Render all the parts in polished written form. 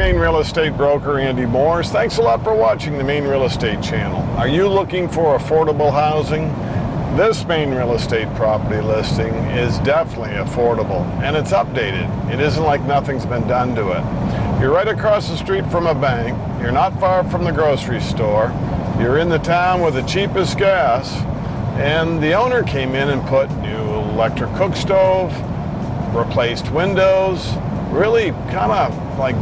Maine real estate broker Andy Morris. Thanks a lot for watching the Maine Real Estate Channel. Are you looking for affordable housing? This Maine real estate property listing is definitely affordable, and it's updated. It isn't like nothing's been done to it. You're right across the street from a bank. You're not far from the grocery store. You're in the town with the cheapest gas, and the owner came in and put new electric cook stove, replaced windows, really kind of like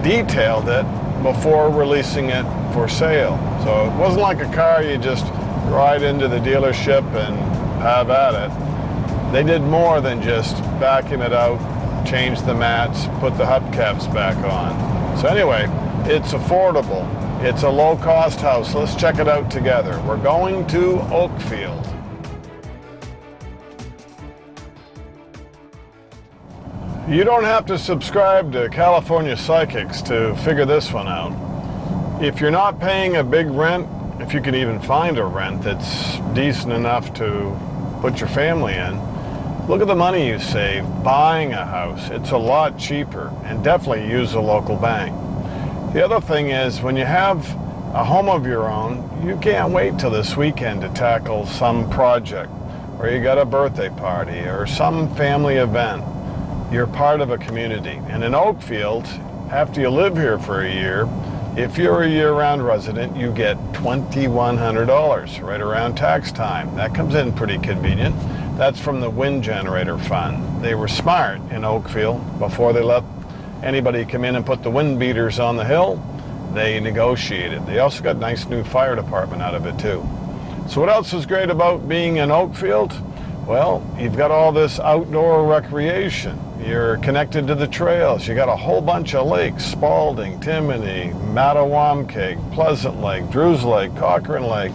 detailed it before releasing it for sale. So it wasn't like a car you just ride into the dealership and have at it. They did more than just backing it out, change the mats, put the hubcaps back on. So anyway, it's affordable. It's a low-cost house. Let's check it out together. We're going to Oakfield. You don't have to subscribe to California Psychics to figure this one out. If you're not paying a big rent, if you can even find a rent that's decent enough to put your family in, look at the money you save buying a house. It's a lot cheaper, and definitely use a local bank. The other thing is, when you have a home of your own, you can't wait till this weekend to tackle some project, or you got a birthday party, or some family event. You're part of a community. And in Oakfield, after you live here for a year, if you're a year-round resident, you get $2,100 right around tax time. That comes in pretty convenient. That's from the wind generator fund. They were smart in Oakfield. Before they let anybody come in and put the wind beaters on the hill, they negotiated. They also got a nice new fire department out of it too. So what else is great about being in Oakfield? Well, you've got all this outdoor recreation. You're connected to the trails. You got a whole bunch of lakes: Spalding, Timony, Mattawamkeag, Pleasant Lake, Drews Lake, Cochrane Lake,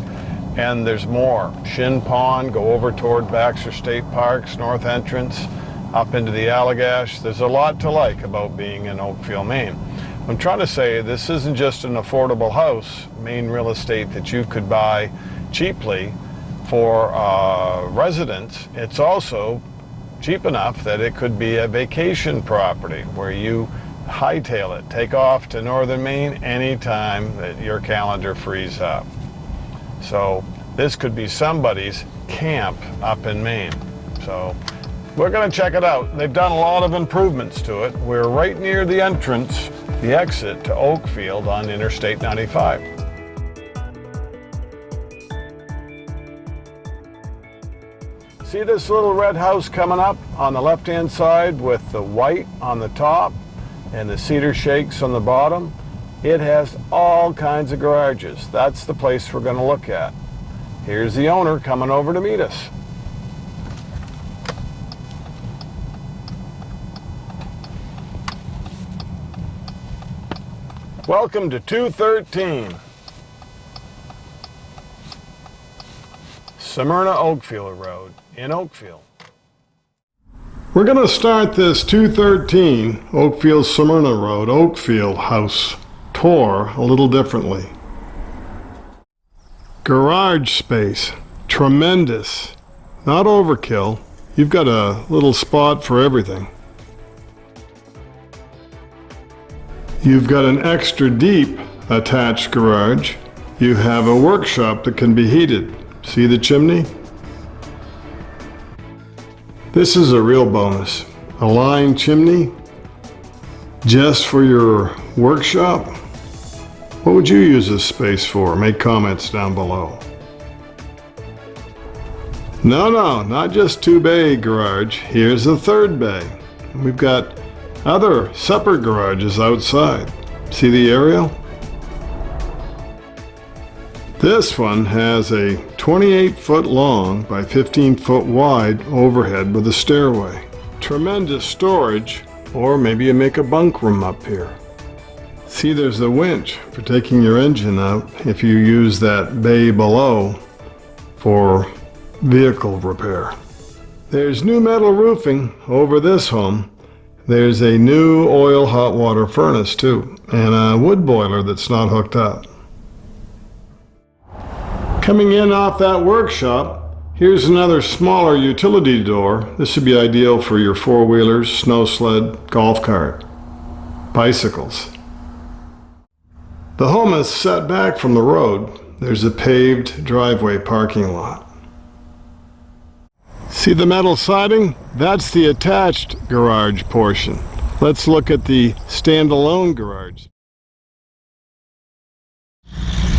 and there's more. Shin Pond, go over toward Baxter State Park's north entrance, up into the Allagash. There's a lot to like about being in Oakfield, Maine. I'm trying to say this isn't just an affordable house, Maine real estate that you could buy cheaply for residents. It's also cheap enough that it could be a vacation property where you hightail it, take off to northern Maine anytime that your calendar frees up. So this could be somebody's camp up in Maine. So we're going to check it out. They've done a lot of improvements to it. We're right near the entrance, the exit to Oakfield on Interstate 95. See this little red house coming up on the left-hand side with the white on the top and the cedar shakes on the bottom? It has all kinds of garages. That's the place we're going to look at. Here's the owner coming over to meet us. Welcome to 213 Smyrna Oakfield Road in Oakfield. We're going to start this 213 Oakfield Smyrna Road Oakfield house tour a little differently. Garage space, tremendous, not overkill. You've got a little spot for everything. You've got an extra deep attached garage. You have a workshop that can be heated. See the chimney? This is a real bonus. A lined chimney just for your workshop. What would you use this space for? Make comments down below. No, not just two bay garage. Here's a third bay. We've got other separate garages outside. See the aerial? This one has a 28-foot long by 15-foot wide overhead with a stairway. Tremendous storage, or maybe you make a bunk room up here. See, there's a winch for taking your engine out if you use that bay below for vehicle repair. There's new metal roofing over this home. There's a new oil hot water furnace too, and a wood boiler that's not hooked up. Coming in off that workshop, here's another smaller utility door. This would be ideal for your four-wheelers, snow sled, golf cart, bicycles. The home is set back from the road. There's a paved driveway parking lot. See the metal siding? That's the attached garage portion. Let's look at the standalone garage.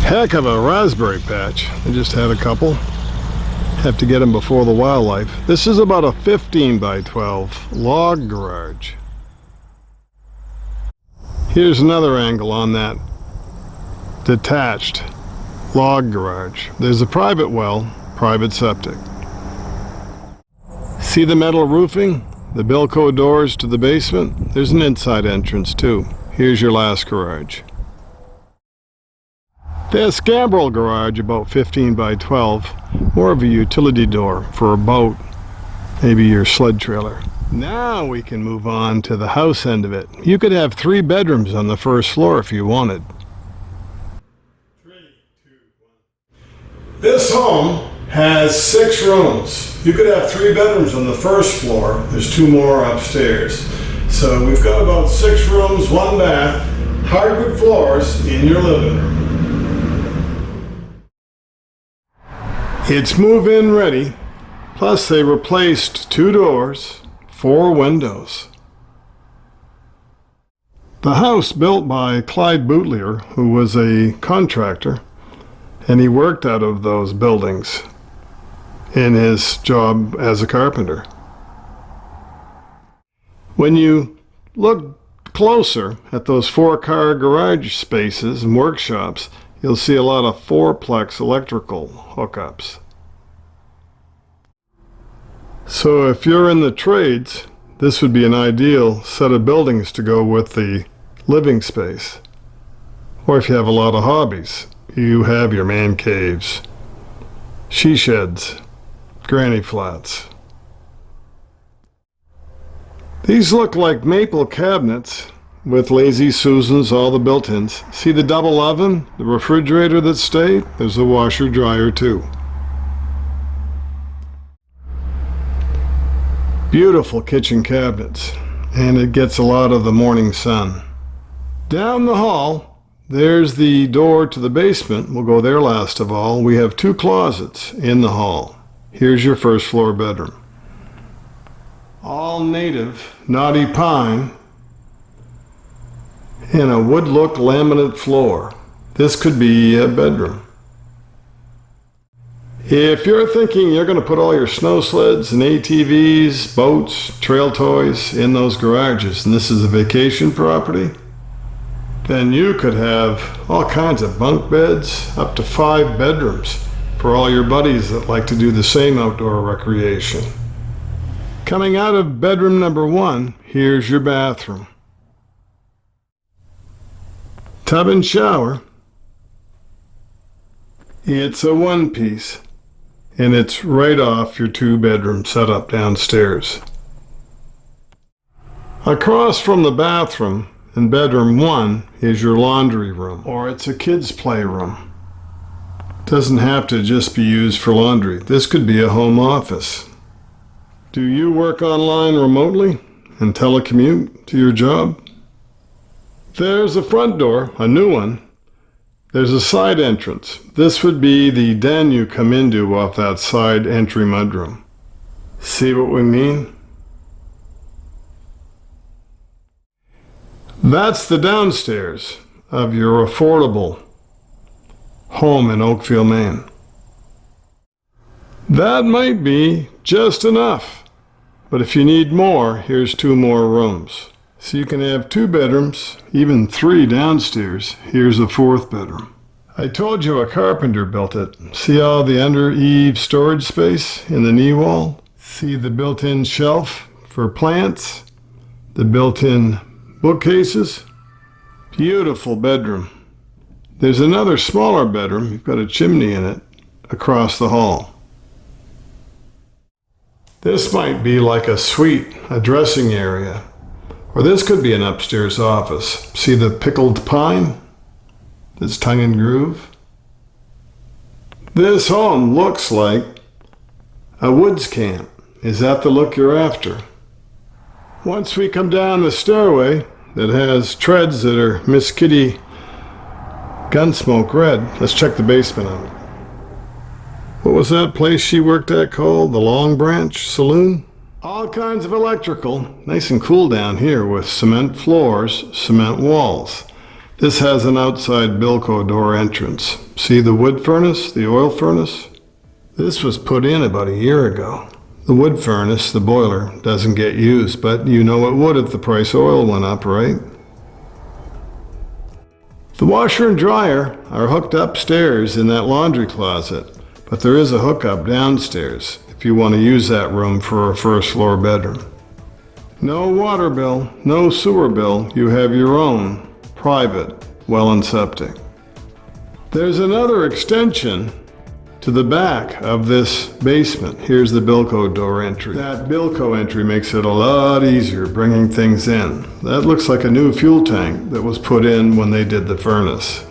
Heck of a raspberry patch. I just had a couple. Have to get them before the wildlife. This is about a 15 by 12 log garage. Here's another angle on that detached log garage. There's a private well, private septic. See the metal roofing? The Bilco doors to the basement? There's an inside entrance too. Here's your last garage. This gambrel garage, about 15 by 12, more of a utility door for a boat, maybe your sled trailer. Now we can move on to the house end of it. You could have 3 bedrooms on the first floor if you wanted. 3, 2, 1. This home has 6 rooms. You could have 3 bedrooms on the first floor. There's 2 more upstairs. So we've got about 6 rooms, 1 bath, hardwood floors in your living room. It's move-in ready, plus they replaced 2 doors, 4 windows. The house built by Clyde Bootlier, who was a contractor, and he worked out of those buildings in his job as a carpenter. When you look closer at those 4-car garage spaces and workshops, you'll see a lot of 4-plex electrical hookups. So if you're in the trades, this would be an ideal set of buildings to go with the living space. Or if you have a lot of hobbies, you have your man caves, she sheds, granny flats. These look like maple cabinets with Lazy Susans, all the built-ins. See the double oven, the refrigerator that stayed? There's a washer dryer too. Beautiful kitchen cabinets, and it gets a lot of the morning sun. Down the hall, there's the door to the basement. We'll go there last of all. We have 2 closets in the hall. Here's your first floor bedroom. All native knotty pine and a wood look laminate floor. This could be a bedroom. If you're thinking you're going to put all your snow sleds and ATVs, boats, trail toys in those garages, and this is a vacation property, then you could have all kinds of bunk beds, up to 5 bedrooms for all your buddies that like to do the same outdoor recreation. Coming out of bedroom number 1, here's your bathroom. Tub and shower. It's a one-piece, and it's right off your 2-bedroom setup downstairs. Across from the bathroom in bedroom 1 is your laundry room, or it's a kid's playroom. Doesn't have to just be used for laundry. This could be a home office. Do you work online remotely and telecommute to your job? There's a front door, a new one. There's a side entrance. This would be the den you come into off that side entry mudroom. See what we mean? That's the downstairs of your affordable home in Oakfield, Maine. That might be just enough, but if you need more, here's 2 more rooms. So you can have 2 bedrooms, even 3 downstairs. Here's a 4th bedroom. I told you a carpenter built it. See all the under eave storage space in the knee wall? See the built-in shelf for plants? The built-in bookcases? Beautiful bedroom. There's another smaller bedroom. You've got a chimney in it across the hall. This might be like a suite, a dressing area. Or this could be an upstairs office. See the pickled pine? It's tongue and groove. This home looks like a woods camp. Is that the look you're after? Once we come down the stairway that has treads that are Miss Kitty Gunsmoke red. Let's check the basement out. What was that place she worked at called? The Long Branch Saloon? All kinds of electrical. Nice and cool down here with cement floors, cement walls. This has an outside Bilco door entrance. See the wood furnace, the oil furnace? This was put in about a year ago. The wood furnace, the boiler, doesn't get used, but you know it would if the price of oil went up, right? The washer and dryer are hooked upstairs in that laundry closet, but there is a hookup downstairs if you want to use that room for a first floor bedroom. No water bill, no sewer bill. You have your own private well and septic. There's another extension to the back of this basement. Here's the Bilco door entry. That Bilco entry makes it a lot easier bringing things in. That looks like a new fuel tank that was put in when they did the furnace.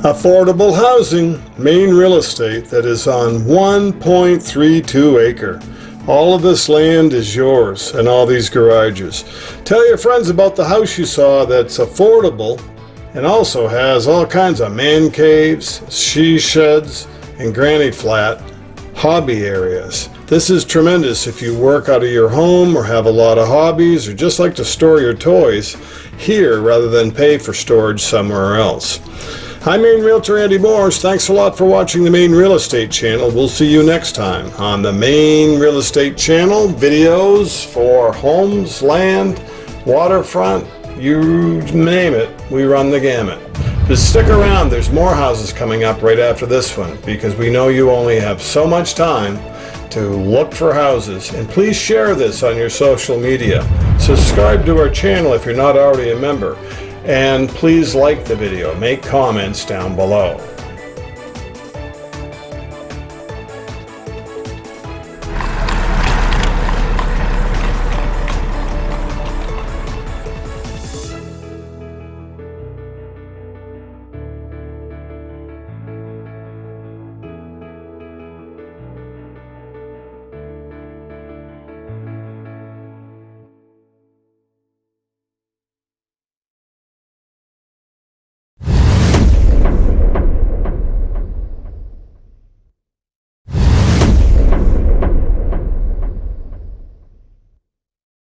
Affordable housing, Maine real estate that is on 1.32 acre. All of this land is yours and all these garages. Tell your friends about the house you saw that's affordable and also has all kinds of man caves, she sheds, and granny flat hobby areas. This is tremendous if you work out of your home or have a lot of hobbies or just like to store your toys here rather than pay for storage somewhere else. I'm Maine Realtor Andy Morse. Thanks a lot for watching the Maine Real Estate Channel. We'll see you next time on the Maine Real Estate Channel. Videos for homes, land, waterfront, you name it, we run the gamut. Just stick around, there's more houses coming up right after this one because we know you only have so much time to look for houses. And please share this on your social media. Subscribe to our channel if you're not already a member. And please like the video, make comments down below.